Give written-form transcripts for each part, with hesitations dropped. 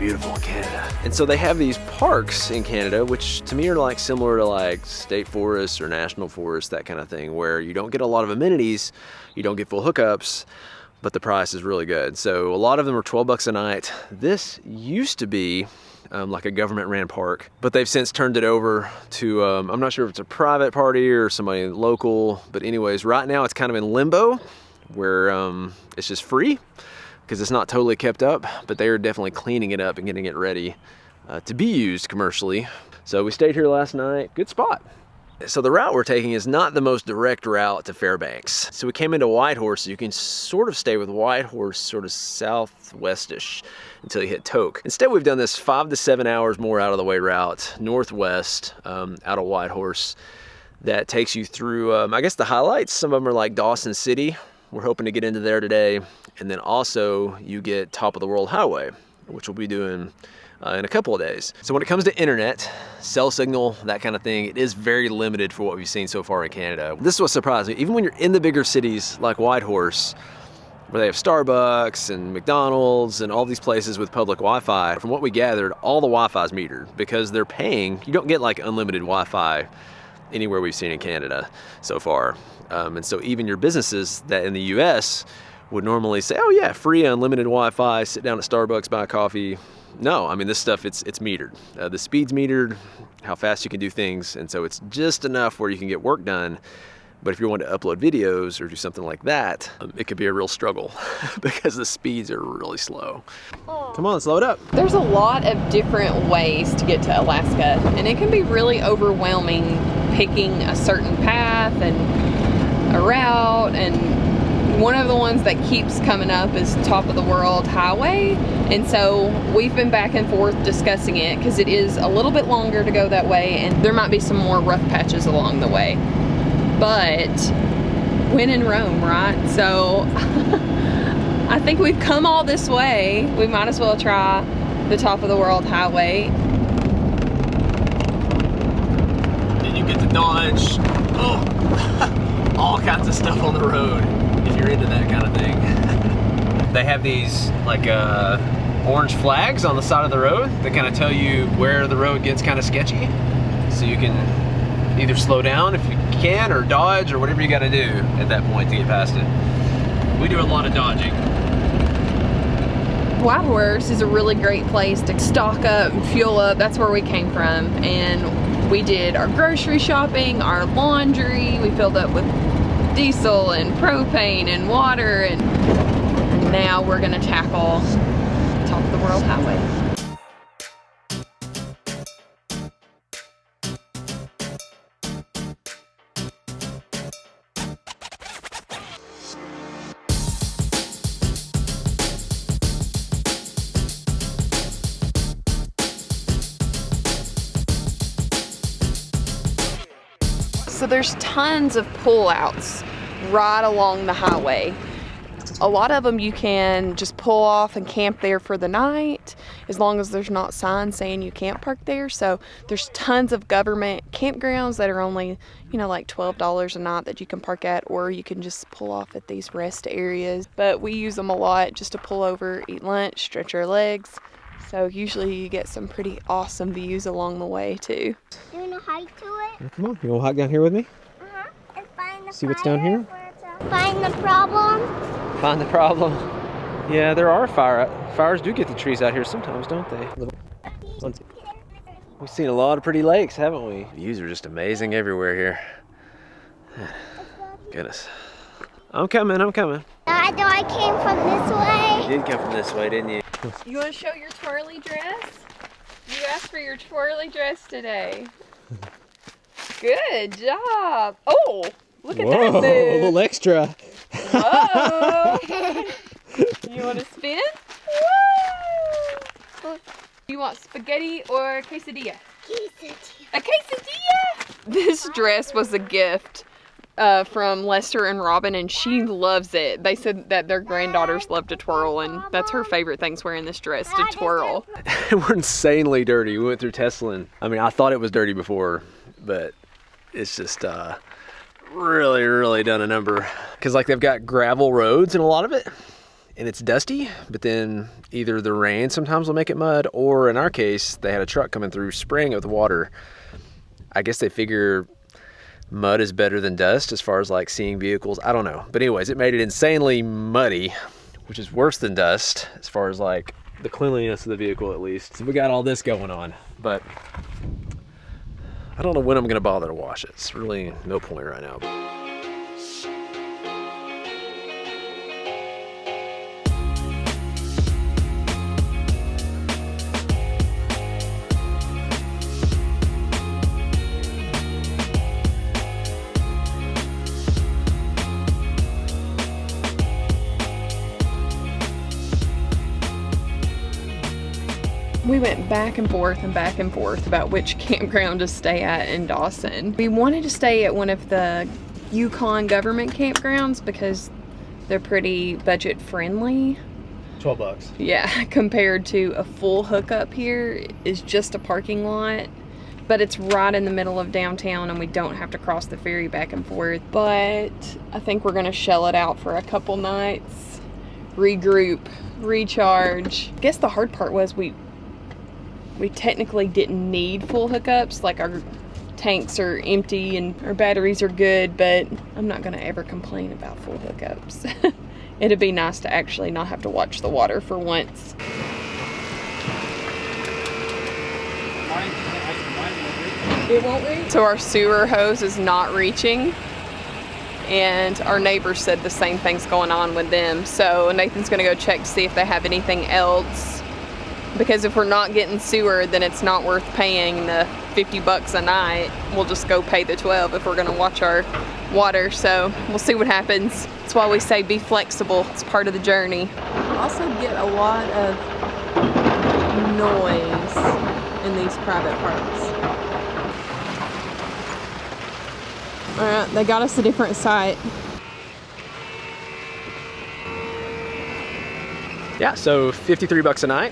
beautiful in Canada. And so they have these parks in Canada, which to me are like similar to like state forests or national forests, that kind of thing, where you don't get a lot of amenities, you don't get full hookups, but the price is really good. So a lot of them are 12 bucks a night. This used to be like a government ran park, but they've since turned it over to, I'm not sure if it's a private party or somebody local, but anyways, right now it's kind of in limbo where it's just free because it's not totally kept up, but they are definitely cleaning it up and getting it ready to be used commercially. So we stayed here last night, good spot. So the route we're taking is not the most direct route to Fairbanks. So we came into Whitehorse. You can sort of stay with Whitehorse sort of southwestish until you hit Tok. Instead, we've done this 5 to 7 hours more out of the way route, northwest out of Whitehorse, that takes you through, I guess the highlights, some of them are like Dawson City. We're hoping to get into there today. And then also you get Top of the World Highway, which we'll be doing in a couple of days. So when it comes to internet, cell signal, that kind of thing, it is very limited for what we've seen so far in Canada. This is what surprised me. Even when you're in the bigger cities like Whitehorse, where they have Starbucks and McDonald's and all these places with public Wi-Fi, from what we gathered, all the Wi-Fi is metered because they're paying. You don't get like unlimited Wi-Fi anywhere we've seen in Canada so far. And so even your businesses that in the US would normally say, oh yeah, free unlimited Wi-Fi, sit down at Starbucks, buy a coffee. No, I mean, this stuff, it's metered. The speed's metered, how fast you can do things, and so it's just enough where you can get work done. But if you want to upload videos or do something like that, it could be a real struggle because the speeds are really slow. Come on, slow it up. There's a lot of different ways to get to Alaska, and it can be really overwhelming picking a certain path and a route, and one of the ones that keeps coming up is Top of the World Highway. And so we've been back and forth discussing it because it is a little bit longer to go that way and there might be some more rough patches along the way. But when in Rome, right? So I think we've come all this way. We might as well try the Top of the World Highway. Then you get to dodge all kinds of stuff on the road if you're into that kind of thing. They have these like orange flags on the side of the road that kind of tell you where the road gets kind of sketchy. So you can either slow down if you can or dodge or whatever you got to do at that point to get past it. We do a lot of dodging. Whitehorse is a really great place to stock up and fuel up. That's where we came from. And we did our grocery shopping, our laundry. We filled up with diesel and propane and water, and now we're gonna tackle Top of the World Highway. So there's tons of pullouts right along the highway. A lot of them you can just pull off and camp there for the night as long as there's not signs saying you can't park there. So there's tons of government campgrounds that are only, you know, like $12 a night that you can park at, or you can just pull off at these rest areas. But we use them a lot just to pull over, eat lunch, stretch our legs. So usually you get some pretty awesome views along the way too. Do you want to hike to it? Yeah, come on, you want to hike down here with me? And find the See what's down here? Find the problem? Find the problem. Yeah, there are fires do get the trees out here sometimes, don't they? We've seen a lot of pretty lakes, haven't we? Views are just amazing everywhere here. Goodness. I'm coming. I came from this way. You did come from this way, didn't you? You want to show your twirly dress? You asked for your twirly dress today. Good job. Oh, look at that move. A little extra. Whoa. You want to spin? Whoa. You want spaghetti or quesadilla? Quesadilla. A quesadilla? This dress was a gift from Lester and Robin, and she loves it. They said that their granddaughters love to twirl, and that's her favorite thing's wearing this dress, to twirl. We're insanely dirty. We went through Teslin. I mean, I thought it was dirty before, but it's just really done a number. Because like they've got gravel roads in a lot of it. and it's dusty, but then either the rain sometimes will make it mud, or in our case, they had a truck coming through spraying it with water. I guess they figure mud is better than dust as far as like seeing vehicles. I don't know. But anyways, it made it insanely muddy, which is worse than dust as far as like the cleanliness of the vehicle at least. So we got all this going on, but I don't know when I'm gonna bother to wash it. It's really no point right now. We went back and forth about which campground to stay at in Dawson. We wanted to stay at one of the Yukon government campgrounds because they're pretty budget friendly. $12. Yeah, compared to a full hookup here is just a parking lot, but it's right in the middle of downtown and we don't have to cross the ferry back and forth. But I think we're gonna shell it out for a couple nights, regroup, recharge. I guess the hard part was we technically didn't need full hookups. Like our tanks are empty and our batteries are good, but I'm not gonna ever complain about full hookups. It'd be nice to actually not have to watch the water for once. It won't reach? So our sewer hose is not reaching, and our neighbors said the same thing's going on with them. So Nathan's gonna go check to see if they have anything else. Because if we're not getting sewer, then it's not worth paying the $50 a night. We'll just go pay the 12 if we're gonna watch our water. So we'll see what happens. That's why we say be flexible. It's part of the journey. Also get a lot of noise in these private parks. All right, they got us a different site. Yeah, so $53 a night.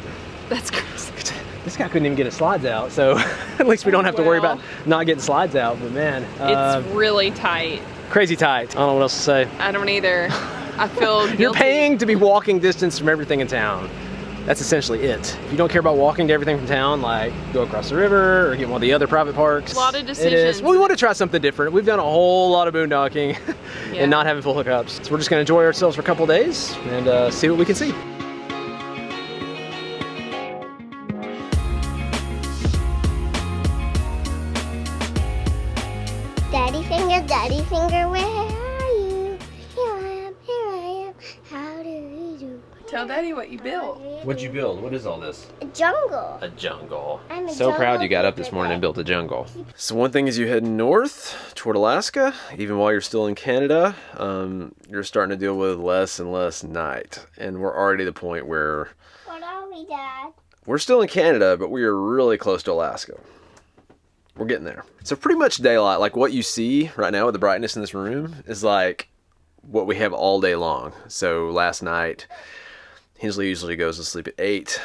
That's crazy. This guy couldn't even get his slides out, so at least we don't have to worry about not getting slides out, but man. It's really tight. Crazy tight. I don't know what else to say. I don't either. I feel guilty. You're paying to be walking distance from everything in town. That's essentially it. If you don't care about walking to everything from town, like go across the river or get one of the other private parks. A lot of decisions. It is. Well, we want to try something different. We've done a whole lot of boondocking and not having full hookups. So we're just gonna enjoy ourselves for a couple days and see what we can see. Daddy finger, where are you? Here I am, how do we do? Tell Daddy what you built. What'd you build? What is all this? A jungle. A jungle. I'm a so jungle proud you got up this morning and built a jungle. So one thing is you head north toward Alaska, even while you're still in Canada, you're starting to deal with less and less night. And we're already at the point where... What are we, Dad? We're still in Canada, but we are really close to Alaska. We're getting there. So pretty much daylight, like what you see right now with the brightness in this room is like what we have all day long. So last night, Hensley usually goes to sleep at 8,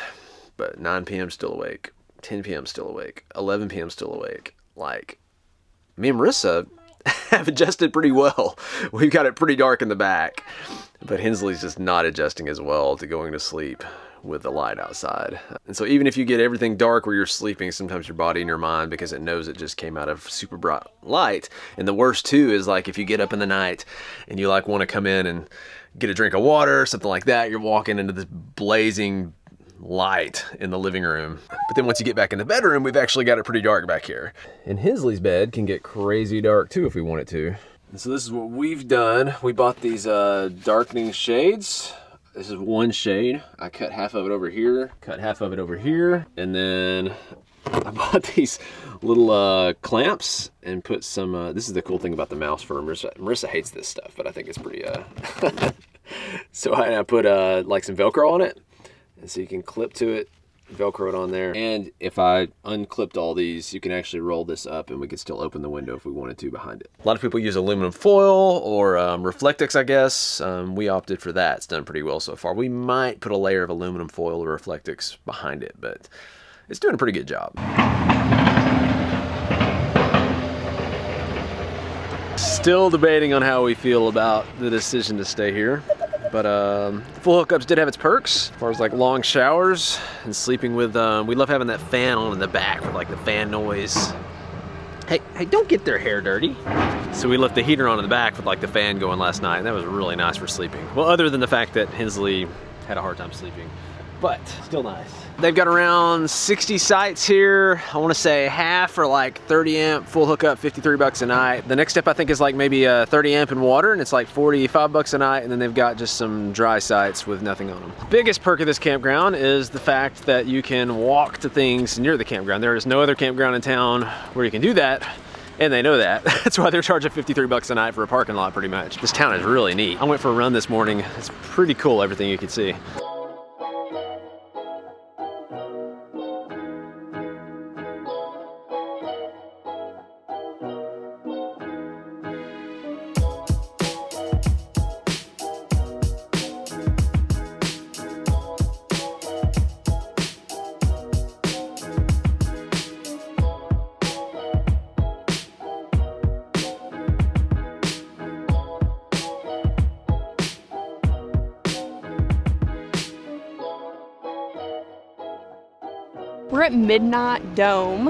but 9 p.m. still awake, 10 p.m. still awake, 11 p.m. still awake. Like, me and Marissa have adjusted pretty well. We've got it pretty dark in the back, but Hensley's just not adjusting as well to going to sleep with the light outside. And so even if you get everything dark where you're sleeping, sometimes your body and your mind, because it knows it just came out of super bright light. And the worst too is like if you get up in the night and you like want to come in and get a drink of water, something like that, you're walking into this blazing light in the living room. But then once you get back in the bedroom, we've actually got it pretty dark back here. And Hensley's bed can get crazy dark too if we want it to. And so this is what we've done. We bought these darkening shades. This is one shade. I cut half of it over here, cut half of it over here, and then I bought these little clamps and put some, this is the cool thing about the mouse for Marissa. Marissa hates this stuff, but I think it's pretty, so I put like some Velcro on it, and so you can clip to it, Velcro it on there. And if I unclipped all these, you can actually roll this up and we could still open the window if we wanted to behind it. A lot of people use aluminum foil or Reflectix, I guess. We opted for that. It's done pretty well so far. We might put a layer of aluminum foil or Reflectix behind it, but it's doing a pretty good job. Still debating on how we feel about the decision to stay here. But the full hookups did have its perks, as far as like long showers and sleeping with, we love having that fan on in the back with like the fan noise. Hey, don't get their hair dirty. So we left the heater on in the back with like the fan going last night, and that was really nice for sleeping. Well, other than the fact that Hensley had a hard time sleeping, but still nice. They've got around 60 sites here. I want to say half are like 30 amp full hookup, 53 bucks a night. The next step I think is like maybe 30 amp in water, and it's like 45 bucks a night. And then they've got just some dry sites with nothing on them. Biggest perk of this campground is the fact that you can walk to things near the campground. There is no other campground in town where you can do that. And they know that. That's why they're charging 53 bucks a night for a parking lot pretty much. This town is really neat. I went for a run this morning. It's pretty cool, everything you can see. We're at Midnight Dome,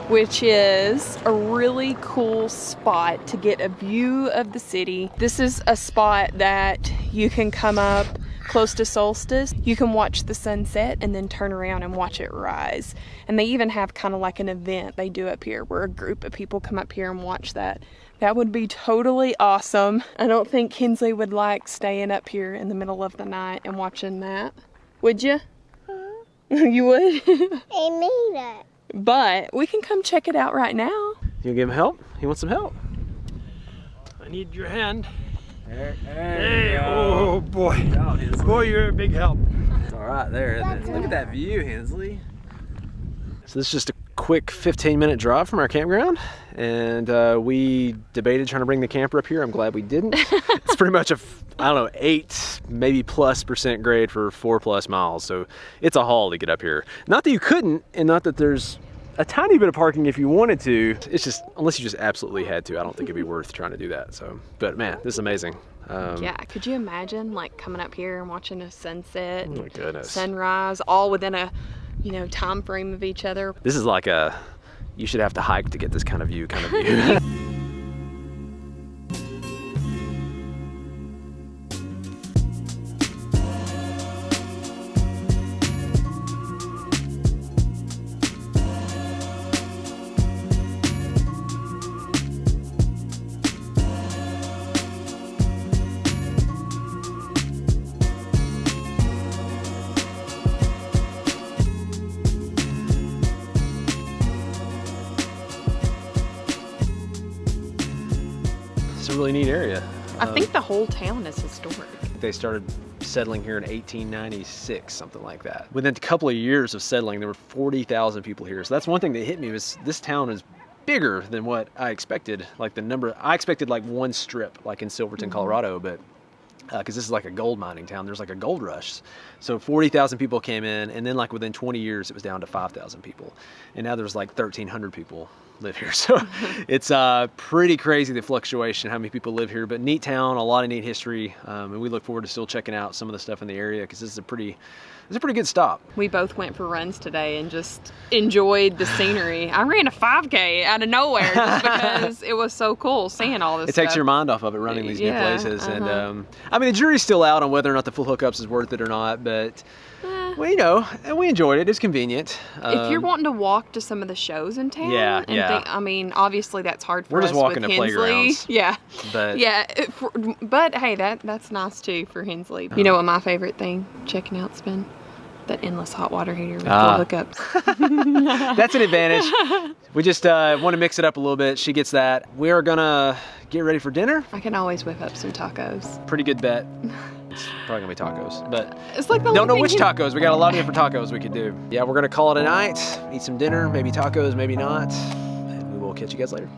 which is a really cool spot to get a view of the city. This is a spot that you can come up close to solstice. You can watch the sunset and then turn around and watch it rise. And they even have kind of like an event they do up here where a group of people come up here and watch that. That would be totally awesome. I don't think Hensley would like staying up here in the middle of the night and watching that. Would you? You would? I made it. But we can come check it out right now. You give him help? He wants some help. I need your hand. Hey, oh boy. Boy, you're a big help. All right, there. Look at that view, Hensley. So this is just a quick 15-minute drive from our campground, and we debated trying to bring the camper up here. I'm glad we didn't. It's pretty much a, I don't know, 8 maybe +% grade for 4+ miles, so it's a haul to get up here. Not that you couldn't, and not that there's a tiny bit of parking if you wanted to. It's just, unless you just absolutely had to, I don't think it'd be worth trying to do that. So, but man, this is amazing. Yeah, could you imagine like coming up here and watching a sunset, oh my goodness, sunrise, all within a, you know, time frame of each other? This is like a, you should have to hike to get this kind of view kind of view. It's a really neat area. I think the whole town is historic. They started settling here in 1896, something like that. Within a couple of years of settling, there were 40,000 people here. So that's one thing that hit me, was this town is bigger than what I expected. Like the number, I expected like one strip, like in Silverton, Colorado, but because this is like a gold mining town, there's like a gold rush. So 40,000 people came in, and then like within 20 years, it was down to 5,000 people. And now there's like 1,300 people live here. So it's pretty crazy, the fluctuation, how many people live here, but neat town, a lot of neat history. And we look forward to still checking out some of the stuff in the area, because this is a pretty good stop. We both went for runs today and just enjoyed the scenery. I ran a 5K out of nowhere just because it was so cool seeing all this It stuff. takes your mind off of it, running these new places. And Uh-huh. I mean, the jury's still out on whether or not the full hookups is worth it or not, but well, you know, and we enjoyed it. It's convenient. If you're wanting to walk to some of the shows in town, I mean, obviously that's hard for We're us just walking with to Hensley. playgrounds. Yeah, But yeah. But hey, that's nice too for Hensley. You know what my favorite thing checking out's been? That endless hot water heater with full hookups. that's an advantage. We just want to mix it up a little bit. She gets that. We are gonna get ready for dinner. I can always whip up some tacos. Pretty good bet. It's probably gonna be tacos, but It's like the don't know only which thing tacos. We got a lot of different tacos we could do. Yeah, we're gonna call it a night. Eat some dinner, maybe tacos, maybe not. And we will catch you guys later.